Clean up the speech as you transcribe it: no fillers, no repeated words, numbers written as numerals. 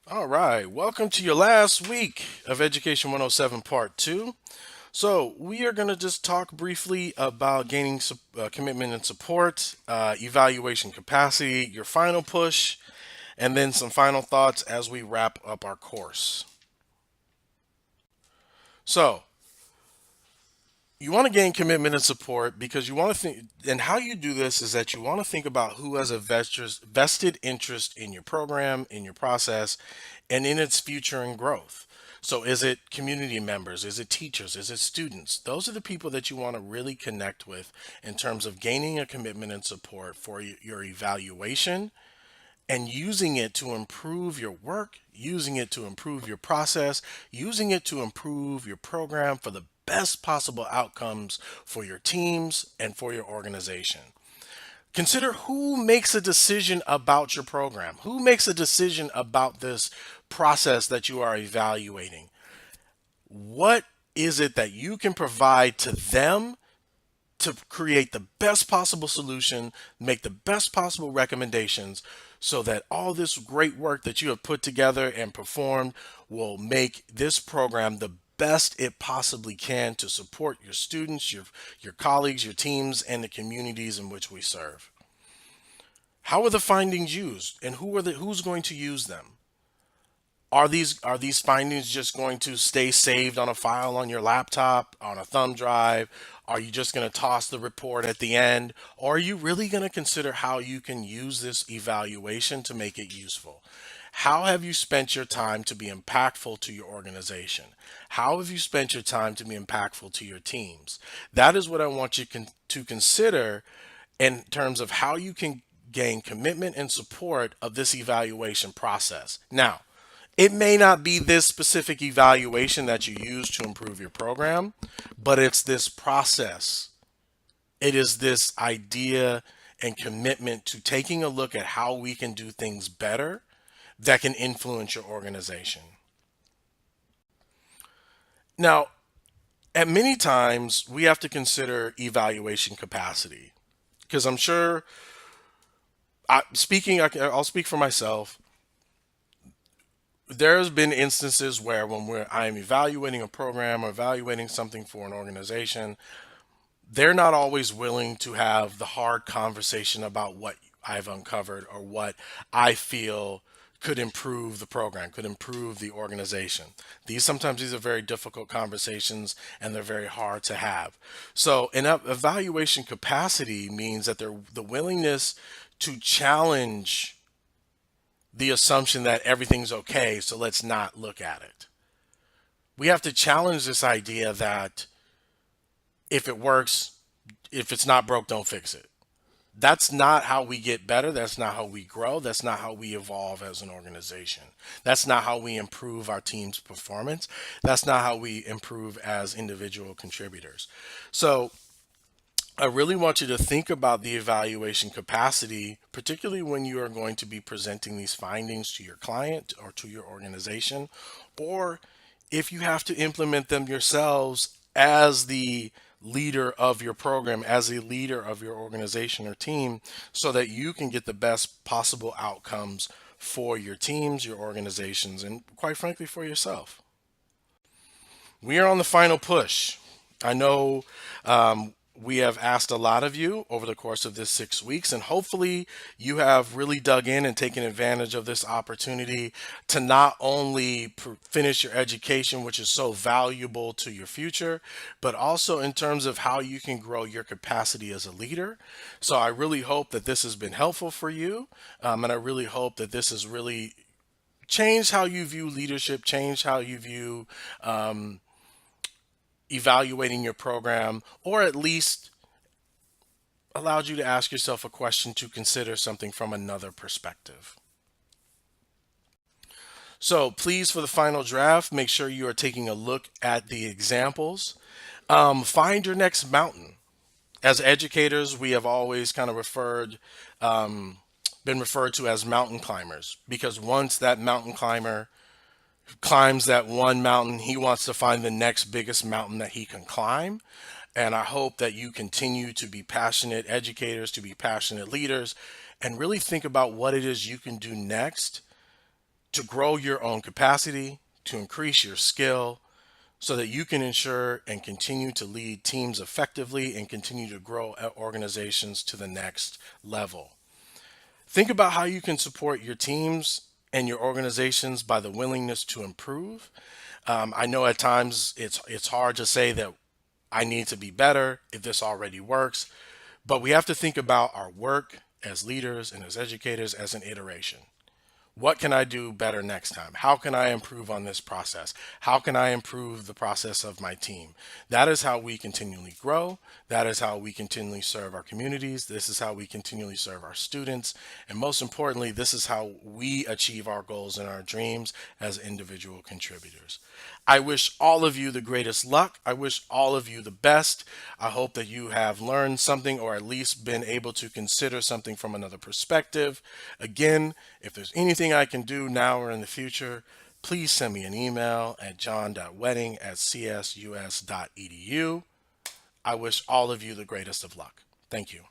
All right, welcome to your last week of Education 107 Part 2. So, we are going to just talk briefly about gaining commitment and support, evaluation capacity, your final push, and then some final thoughts as we wrap up our course. So, you want to gain commitment and support because you want to think, and how you do this is that you want to think about who has a vested interest in your program, in your process, and in its future and growth. So, is it community members? Is it teachers? Is it students? Those are the people that you want to really connect with in terms of gaining a commitment and support for your evaluation and using it to improve your work, using it to improve your process, using it to improve your program for the best possible outcomes for your teams and for your organization. Consider who makes a decision about your program, who makes a decision about this process that you are evaluating. What is it that you can provide to them to create the best possible solution, make the best possible recommendations so that all this great work that you have put together and performed will make this program the best it possibly can to support your students, your colleagues, your teams, and the communities in which we serve. How are the findings used and who's going to use them? Are these findings just going to stay saved on a file on your laptop, on a thumb drive? Are you just going to toss the report at the end? Or are you really going to consider how you can use this evaluation to make it useful? How have you spent your time to be impactful to your organization? How have you spent your time to be impactful to your teams? That is what I want you to consider in terms of how you can gain commitment and support of this evaluation process. Now, it may not be this specific evaluation that you use to improve your program, but it's this process. It is this idea and commitment to taking a look at how we can do things better that can influence your organization. Now, at many times, we have to consider evaluation capacity because I'm sure, I'll speak for myself. There's been instances where I'm evaluating a program or evaluating something for an organization, they're not always willing to have the hard conversation about what I've uncovered or what I feel could improve the program, could improve the organization. These are very difficult conversations and they're very hard to have. So an evaluation capacity means that they're the willingness to challenge the assumption that everything's okay, so let's not look at it. We have to challenge this idea that if it works, if it's not broke, don't fix it. That's not how we get better. That's not how we grow. That's not how we evolve as an organization. That's not how we improve our team's performance. That's not how we improve as individual contributors. So, I really want you to think about the evaluation capacity, particularly when you are going to be presenting these findings to your client or to your organization, or if you have to implement them yourselves as the leader of your program, as a leader of your organization or team, so that you can get the best possible outcomes for your teams, your organizations, and quite frankly, for yourself. We are on the final push. I know we have asked a lot of you over the course of this 6 weeks, and hopefully, you have really dug in and taken advantage of this opportunity to not only finish your education, which is so valuable to your future, but also in terms of how you can grow your capacity as a leader. So, I really hope that this has been helpful for you, and I really hope that this has really changed how you view leadership, changed how you view evaluating your program, or at least allowed you to ask yourself a question to consider something from another perspective. So please, for the final draft, make sure you are taking a look at the examples. Find your next mountain. As educators, we have always kind of been referred to as mountain climbers because once that mountain climber climbs that one mountain, he wants to find the next biggest mountain that he can climb. And I hope that you continue to be passionate educators, to be passionate leaders, and really think about what it is you can do next to grow your own capacity, to increase your skill, so that you can ensure and continue to lead teams effectively and continue to grow organizations to the next level. Think about how you can support your teams and your organizations by the willingness to improve. I know at times it's hard to say that I need to be better if this already works, but we have to think about our work as leaders and as educators as an iteration. What can I do better next time? How can I improve on this process? How can I improve the process of my team? That is how we continually grow. That is how we continually serve our communities. This is how we continually serve our students. And most importantly, this is how we achieve our goals and our dreams as individual contributors. I wish all of you the greatest luck. I wish all of you the best. I hope that you have learned something or at least been able to consider something from another perspective. Again, if there's anything I can do now or in the future, please send me an email at john.wedding@csus.edu. I wish all of you the greatest of luck. Thank you.